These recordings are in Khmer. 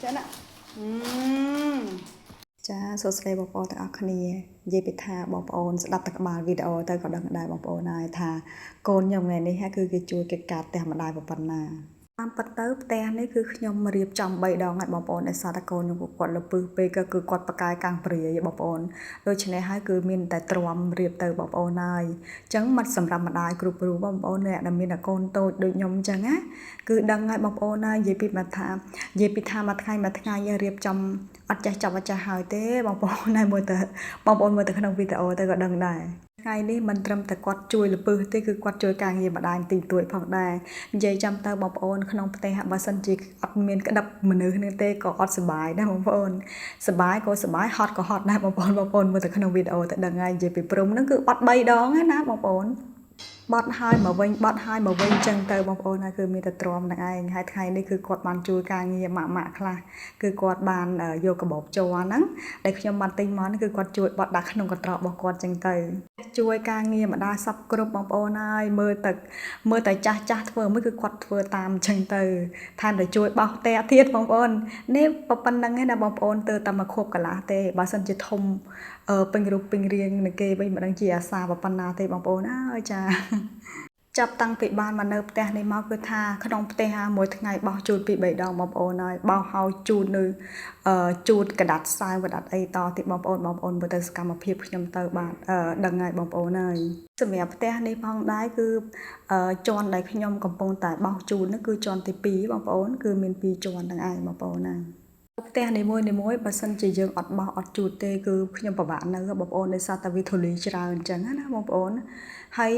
ចាណាចាសួស្តីបងប្អូនទាំងអស់គ្នានិយាយពីថាបងប្អូនស្ដាប់តែក្បាលវីដេអូទៅក៏ដឹងដែរបងប្អូនហើយថាកូនខ្ញុំថ្ងៃនេះគឺគេជួយកិច្ចការផ្ទះម្ដាយប៉ុណ្ណាតាមពិតទៅផ្ទះនេះគឺខ្ញុំរៀបចំ3ដងហើយបងប្អូនដោយសារតែកូនខ្ញុំគាត់លពឹសពេកគឺគាត់បកកាយកាំងព្រាយបងប្អូនដូច្នេះហើយគឺមានតែទ្រាំរៀបទៅបងប្អូនហើយអញ្ចឹងមិនសម្រាប់ម្ដាយគ្រប់រូបបងប្អូនអ្នកដែលមានកូនតូចដូចខ្ញុំអញ្ចឹងណាគឺដឹងហើយបងប្អូនហើយនិយាយពីមួយថ្ងៃរៀបចំអត់ចេះចាប់អត់ចេះហើយទេបងប្អូនហើយមើលទៅបងប្អូនមើលទៅក្នុងវីដេអូទៅក៏ដឹងដែរថ្ងៃនេះមិនត្រឹមតែគាត់ជួយលពឹសទេគឺគាត់ជួយការងារម្ដាយទីទួយផងដែរនិយាយចាំទៅបងប្អូនក្នុងផ្ទះបើសិនជាអត់មានក្តាប់មនុស្សនេះទេក៏អត់សុបាយដែរបងប្អូនសុបាយក៏សុបាយហត់ក៏ហត់ដែរបងប្អូនមើលទៅក្នុងវីដេអូទៅដឹងហើយនិយាយពីព្រំហ្នឹងគឺបាត់3ដងហើយណាបងប្អូនបត់ហើយមកវិញអញ្ចឹងទៅបងប្អូនហើយគឺមានតែទ្រាំនឹងឯងហើយថ្ងៃនេះគឺគាត់បានជួយការងារម៉ាក់ខ្លះគឺគាត់បានយកកាបូបជ័រហ្នឹងដែលខ្ញុំបានទិញមកគឺគាត់ជួយបត់ដាក់ក្នុងកន្ត្រករបស់គាត់អញ្ចឹងទៅជួយការងារម្ដាយសពគ្រប់បងប្អូនហើយមើលតែចាស់ធ្វើមួយគឺគាត់ធ្វើតាមអញ្ចឹងទៅថែមតែជួយបោសផ្ទះទៀតបងប្អូននេះប៉ុណ្្នឹងឯណាបងប្អូនទៅតែមកខួបកន្លះទេបើសិនជាធំពេញរូបពេញរាងនឹងគេវិញមិនដឹងជាអាសាប៉ុណ្ណាទេបងប្អូនអើយចាចាប់តាំងពីបានមកនៅផ្ទះនេះមកគឺថាក្នុងផ្ទះមួយថ្ងៃបោសជូតពី3ដងបងប្អូនហើយបោសហើយជូតនៅជូតกระดาษសើកระดาษអីតទៀតបងប្អូនមើលទៅសកម្មភាពខ្ញុំទៅបាទដឹងហើយបងប្អូនហើយសម្រាប់ផ្ទះនេះផងដែរគឺជាន់ដែលខ្ញុំកំពុងតែបោសជូតនោះគឺជាន់ទី2បងប្អូនគឺមាន2ជាន់ទាំងឯងបងប្អូនណាផ្ទះនីមួយបើសិនជាយើងអត់បោសអត់ជូតទេគឺខ្ញុំពិបាកនៅបងប្អូនដោយសារតែវាធូលីច្រើនអញ្ចឹងណាបងប្អូនហើយ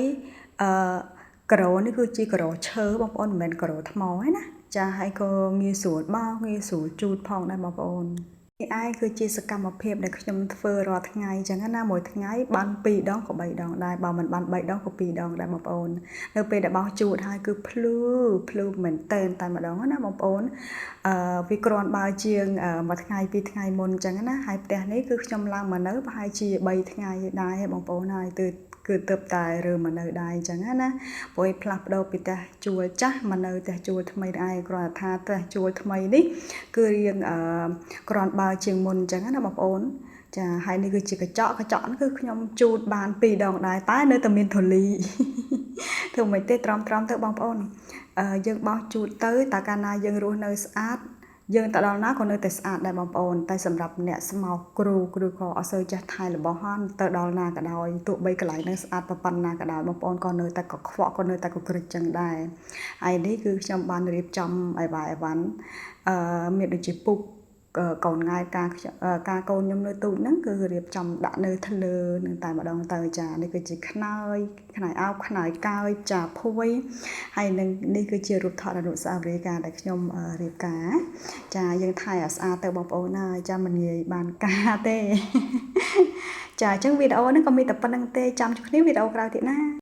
ក្រោនេះគឺជាក្រោឈើបងប្អូនមិនមែនក្រោថ្មទេណាចាហើយក៏ងាយស្រួលបោសងាយស្រួលជូតផងដែរបងប្អូននេះឯងគឺជាសកម្មភាពដែលខ្ញុំធ្វើរាល់ថ្ងៃអញ្ចឹងណាមួយថ្ងៃបាន2ដងក៏3ដងដែរបើមិនបាន3ដងក៏2ដងដែរបងប្អូននៅពេលដែលបោសជូតហើយគឺភ្លឺមែនតែម្ដងណាបងប្អូនវាគ្រាន់បើជាងមួយថ្ងៃ2ថ្ងៃមុនអញ្ចឹងណាហើយផ្ទះនេះគឺខ្ញុំឡើងមកនៅប្រហែលជា3ថ្ងៃដែរបងប្អូនហើយគឺទើបតែរើមកនៅដែរអញ្ចឹងណាព្រោះផ្លាស់ប្ដូរពីផ្ទះជួលចាស់មកនៅផ្ទះជួលថ្មីឯងគ្រាន់តែថាផ្ទះជួលថ្មីនេះគឺរៀងគ្រាន់បើជាងមុនអញ្ចឹងណាបងប្អូនចាហើយនេះគឺជាកញ្ចក់គឺខ្ញុំជូតបាន2ដងដែរតែនៅតែមានធូលីធ្វើមិនទេត្រមទៅបងប្អូនយើងបោសជូតទៅតើកាលណាយើងរស់នៅស្អាតយើងទៅដល់ណាក៏នៅតែស្អាតដែរបងប្អូនតែសម្រាប់អ្នកស្មោកគ្រូក៏អត់សូវចេះថែរបស់ហ្នឹងទៅដល់ណាក៏ដោយទោះបីកន្លែងហ្នឹងស្អាតប៉ុណ្ណាក៏ដោយបងប្អូនក៏នៅតែកខ្វក់ក៏នៅតែកក្រិចចឹងដែរហើយនេះគឺខ្ញុំបានរៀបចំអីវ៉ាន់មានដូចជាពុកកូនងាយការកូនខ្ញុំនៅទូចហ្នឹងគឺរៀបចំដាក់នៅធ្លើនឹងតែម្ដងទៅចានេះគឺជាខ្នើយអោបខ្នើយកាយចាភួយហើយនឹងនេះគឺជារូបថតអនុស្សាវរីយ៍ការដែលខ្ញុំរៀបការចាយើងថែឲ្យស្អាតទៅបងប្អូនហើយចាមិនងាយបានការទេចាអញ្ចឹងវីដេអូនេះក៏មានតែប៉ុណ្្នឹងទេចាំជួបគ្នាវីដេអូក្រោយទៀតណា